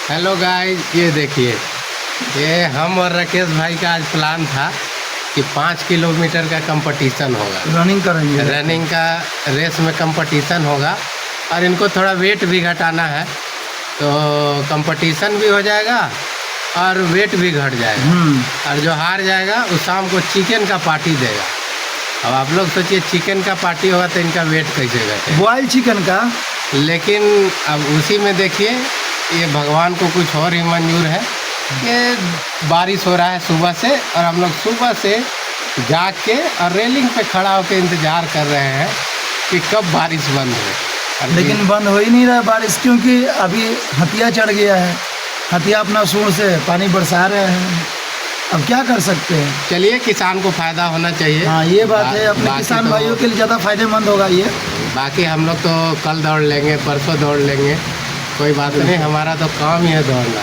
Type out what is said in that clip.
Hello guys, ये देखिए, ये हम और राकेश भाई का आज प्लान था कि 5 किलोमीटर का कंपटीशन होगा। रनिंग करेंगे। रनिंग का रेस में कंपटीशन होगा और इनको थोड़ा वेट भी घटाना है, तो कंपटीशन भी हो जाएगा और वेट भी घट जाएगा। और जो हार जाएगा उस शाम को चिकन का पार्टी देगा। अब आप लोग सोचिए, चिकन का पार्टी होगा तो इनका वेट कैसे घटे। बॉयल चिकन का। लेकिन अब उसी में देखिए, ये भगवान को कुछ और ही मंजूर है। ये बारिश हो रहा है सुबह से और हम लोग सुबह से जाग के और रेलिंग पे खड़ा होकर इंतज़ार कर रहे हैं कि कब बारिश बंद हो। लेकिन बंद हो ही नहीं रहा बारिश, क्योंकि अभी हथिया चढ़ गया है। हथिया अपना सूर से पानी बरसा रहे हैं। अब क्या कर सकते हैं। चलिए, किसान को फ़ायदा होना चाहिए। हाँ, ये बात है। अपने किसान भाइयों के लिए ज़्यादा फायदेमंद होगा ये। बाकी हम लोग तो कल दौड़ लेंगे, परसों दौड़ लेंगे, कोई बात नहीं। हमारा तो काम ही है दौड़ना।